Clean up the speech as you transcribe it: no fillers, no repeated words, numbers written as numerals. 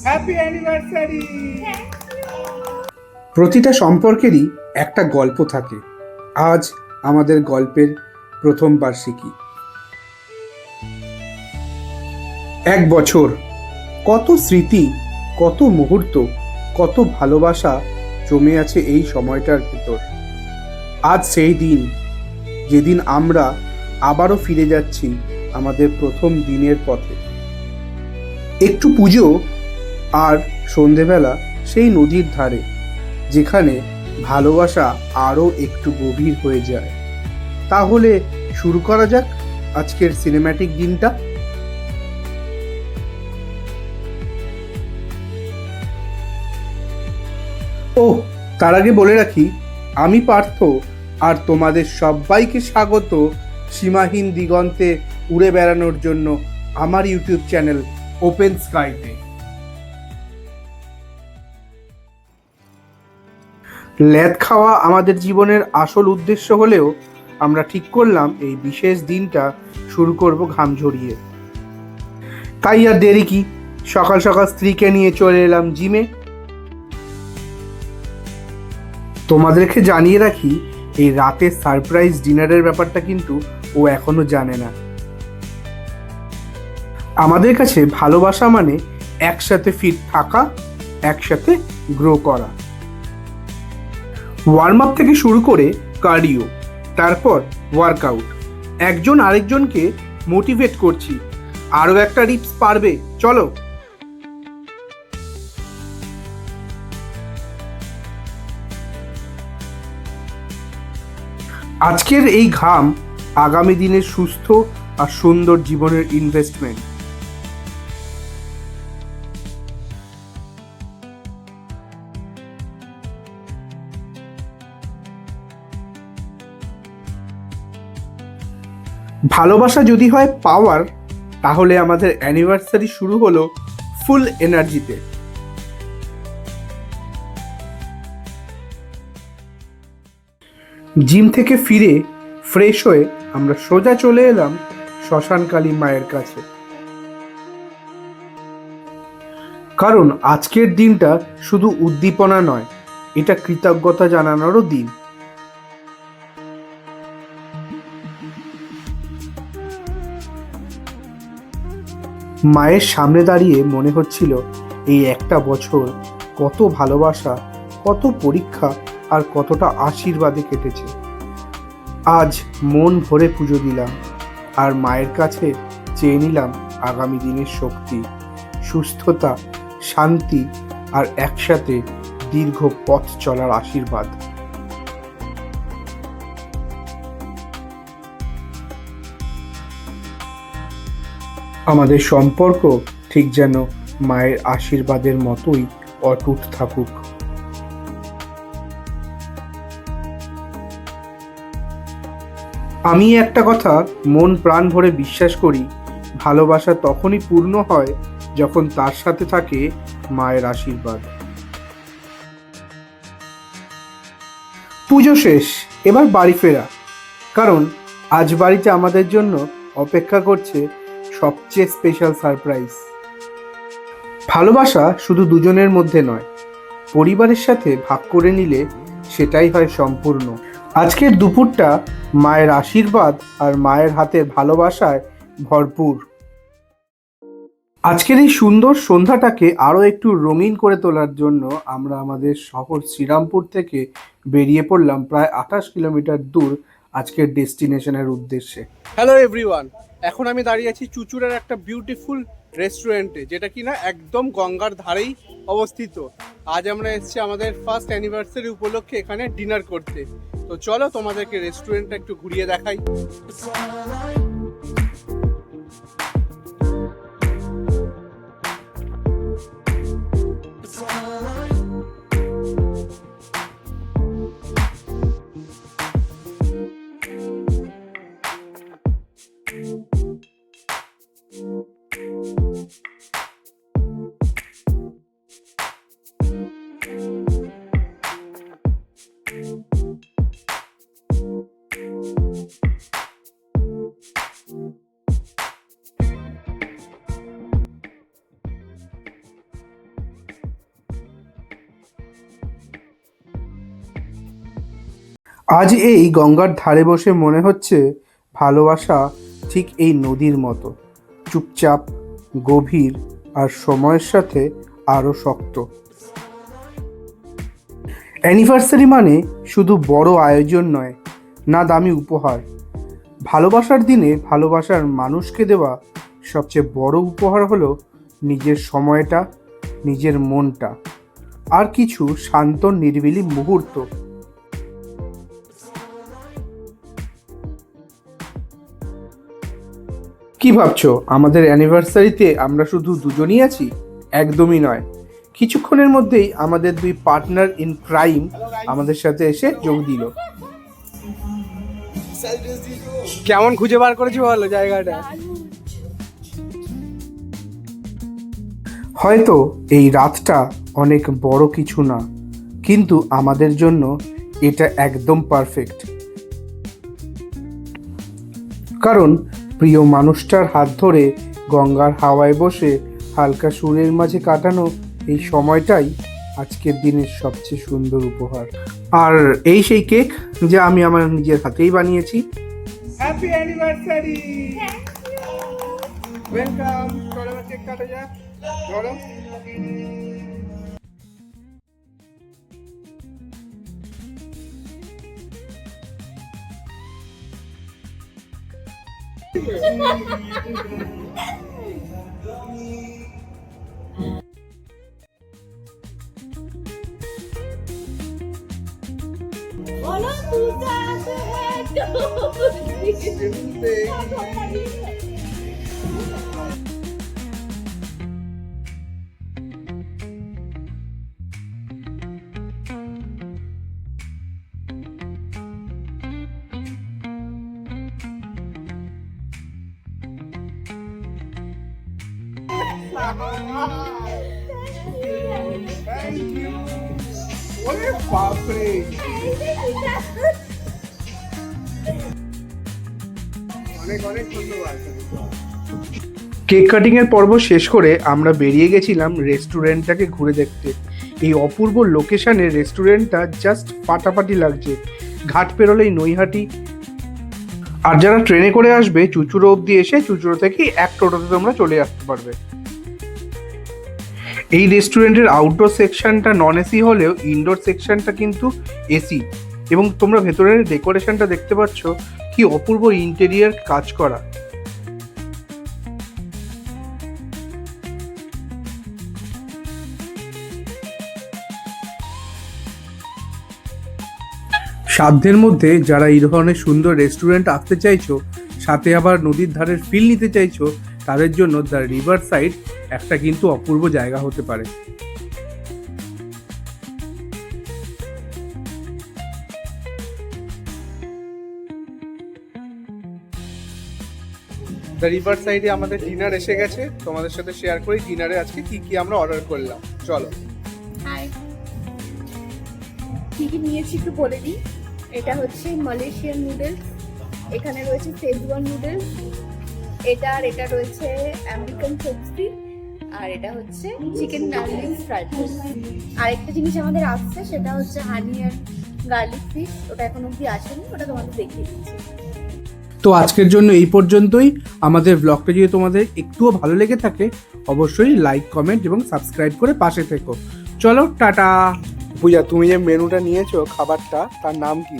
Happy anniversary. প্রতিটা সম্পর্কেরই একটা গল্প থাকে। আজ আমাদের গল্পের প্রথম বার্ষিকী। 1 বছর, কত স্মৃতি, কত মুহূর্ত, কত ভালোবাসা জমে আছে এই সময়টার ভেতর। আজ সেই দিন যেদিন আমরা আবারও ফিরে যাচ্ছি আমাদের প্রথম দিনের পথে। একটু পুজো আর সন্ধেবেলা সেই নদীর ধারে, যেখানে ভালোবাসা আরও একটু গভীর হয়ে যায়। তাহলে শুরু করা যাক আজকের সিনেম্যাটিক দিনটা। ওহ, তার আগে বলে রাখি, আমি পার্থ, আর তোমাদের সবাইকে স্বাগত সীমাহীন দিগন্তে উড়ে বেড়ানোর জন্য আমার ইউটিউব চ্যানেল ওপেন স্কাইতে। ল্যাদ খাওয়া আমাদের জীবনের আসল উদ্দেশ্য হলেও আমরা ঠিক করলাম এই বিশেষ দিনটা শুরু করব ঘাম ঝরিয়ে। তাই আর দেরি কি, সকাল সকাল স্ত্রীকে নিয়ে চলে এলাম জিমে। তোমাদেরকে জানিয়ে রাখি, এই রাতের সারপ্রাইজ ডিনারের ব্যাপারটা কিন্তু ও এখনো জানে না। আমাদের কাছে ভালোবাসা মানে একসাথে ফিট থাকা, একসাথে গ্রো করা। ওয়ার্ম আপ থেকে শুরু করে কার্ডিও, তারপর ওয়ার্কআউট, একজন আরেকজনকে মোটিভেট করছি। আরও একটা রিপস পারবে, চলো। আজকের এই ঘাম আগামী দিনের সুস্থ আর সুন্দর জীবনের ইনভেস্টমেন্ট। ভালোবাসা যদি হয় পাওয়ার, তাহলে আমাদের অ্যানিভার্সারি শুরু হলো ফুল এনার্জিতে। জিম থেকে ফিরে ফ্রেশ হয়ে আমরা সোজা চলে এলাম শ্মশানকালী মায়ের কাছে। কারণ আজকের দিনটা শুধু উদ্দীপনা নয়, এটা কৃতজ্ঞতা জানানোরও দিন। মায়ের সামনে দাঁড়িয়ে মনে হচ্ছিল এই একটা বছর কত ভালোবাসা, কত পরীক্ষা আর কতটা আশীর্বাদে কেটেছে। আজ মন ভরে পুজো দিলাম আর মায়ের কাছে চেয়ে নিলাম আগামী দিনের শক্তি, সুস্থতা, শান্তি আর একসাথে দীর্ঘ পথ চলার আশীর্বাদ। আমাদের সম্পর্ক ঠিক যেন মায়ের আশীর্বাদের মতোই অটুট থাকুক। আমি একটা কথা মন প্রাণ ভরে বিশ্বাস করি, ভালোবাসা তখনই পূর্ণ হয় যখন তার সাথে থাকে মায়ের আশীর্বাদ। পুজো শেষ, এবার বাড়ি ফেরা। কারণ আজ বাড়িতে আমাদের জন্য অপেক্ষা করছে সবচেয়ে স্পেশাল সারপ্রাইজ। ভালোবাসা শুধু দুজনের মধ্যে নয়, পরিবারের সাথে ভাগ করে নিলে সেটাই হয় সম্পূর্ণ। আজকের দুপুরটা মায়ের আশীর্বাদ আর মায়ের হাতের ভালোবাসায় ভরপুর। আজকের এই সুন্দর সন্ধ্যাটাকে আরও একটু রঙিন করে তোলার জন্য আমরা আমাদের শহর শ্রীরামপুর থেকে বেরিয়ে পড়লাম প্রায় 28 কিলোমিটার দূর আজকের ডেস্টিনেশনের উদ্দেশ্যে। হ্যালো এভরিওয়ান, এখন আমি দাঁড়িয়ে আছি চুচুড়ার একটা বিউটিফুল রেস্টুরেন্টে, যেটা কিনা একদম গঙ্গার ধারেই অবস্থিত। আজ আমরা এসেছি আমাদের ফার্স্ট অ্যানিভার্সারি উপলক্ষে এখানে ডিনার করতে। তো চলো তোমাদেরকে রেস্টুরেন্টটা একটু ঘুরিয়ে দেখাই। আজ এই গঙ্গার ধারে বসে মনে হচ্ছে ভালোবাসা ঠিক এই নদীর মতো, চুপচাপ, গভীর আর সময়ের সাথে আরও শক্ত। অ্যানিভার্সারি মানে শুধু বড় আয়োজন নয়, না দামি উপহার। ভালোবাসার দিনে ভালোবাসার মানুষকে দেওয়া সবচেয়ে বড় উপহার হলো নিজের সময়টা, নিজের মনটা, আর কিছু শান্ত নিরিবিলি মুহূর্ত। কি ভাবছো, আমাদের অ্যানিভার্সারিতে আমরা শুধু দুজনই আছি? একদমই নয়। কিছুক্ষণের মধ্যেই আমাদের দুই পার্টনার ইন ক্রাইম আমাদের সাথে এসে যোগ দিল। কেমন খুঁজে বার করেছি বলো জায়গাটা? হয়তো এই রাতটা অনেক বড় কিছু না, কিন্তু আমাদের জন্য এটা একদম পারফেক্ট। কারণ প্রিয় মানুষটার হাত ধরে গঙ্গার হাওয়ায় বসে হালকা সুরের মাঝে কাটানো এই সময়টাই আজকের দিনের সবচেয়ে সুন্দর উপহার। আর এই সেই কেক যা আমি আমার নিজের হাতেই বানিয়েছি। Happy anniversary! ওয়েলকাম। চলো কেক কাটা যাক। চলো। बोलो तू चाहते है থ্যাংক ইউ। ওরে বাপরে! অনেক অনেক ধন্যবাদ। কেক কাটিং এর পর্ব শেষ করে আমরা বেরিয়ে গেছিলাম রেস্টুরেন্টটাকে ঘুরে দেখতে। এই অপূর্ব লোকেশনে রেস্টুরেন্টটা জাস্ট ফাটাফাটি লাগছে। ঘাট পেরোলেই নৈহাটি। আর যারা ট্রেনে করে আসবে চুঁচুড়ো অবধি এসে চুঁচুড়ো থেকে এক টোটোতে তোমরা চলে আসতে পারবে। এই রেস্টুরেন্টের আউটডোর সেকশনটা নন এসি হলেও ইনডোর সেকশনটা কিন্তু এসি, এবং তোমরা ভেতরের ডেকোরেশনটা দেখতে পাচ্ছ, কি অপূর্ব ইন্টেরিয়ার কাজ করা। সাধ্যের মধ্যে যারা এই ধরনের সুন্দর রেস্টুরেন্ট আসতে চাইছো, সাথে আবার নদীর ধারের ফিল নিতে চাইছো, তাদের জন্য দ্য রিভার সাইড একটা কিন্তু অপূর্ব জায়গা হতে পারে। দ্য রিভার সাইডে আমাদের ডিনার এসে গেছে। তোমাদের সাথে শেয়ার করি ডিনারে আজকে কি কি আমরা অর্ডার করলাম। চলো। হাই, কি কি নিয়েছি একটু বলে দিই। এটা হচ্ছে মালয়েশিয়ান নুডলস, এখানে রয়েছে শেজওয়ান নুডলস, এটা রয়েছে আমেরিকান সবজি, আর এটা হচ্ছে চিকেন গার্লিক ফ্রাইড রাইস। আরেকটা জিনিস আমাদের আসছে, সেটা হচ্ছে হানি আর গার্লিক ফিশ। ওটা এখন অবধি আসেনি, ওটা তোমাদের দেখিয়ে দিচ্ছি। তো আজকের জন্য এই পর্যন্তই। আমাদের ব্লগটা যদি তোমাদের একটুও ভালো লেগে থাকে, অবশ্যই লাইক, কমেন্ট এবং সাবস্ক্রাইব করে পাশে থেকো। চলো, টাটা। পূজা, তুমি যে মেনুটা নিয়েছো খাবারটা, তার নাম কি?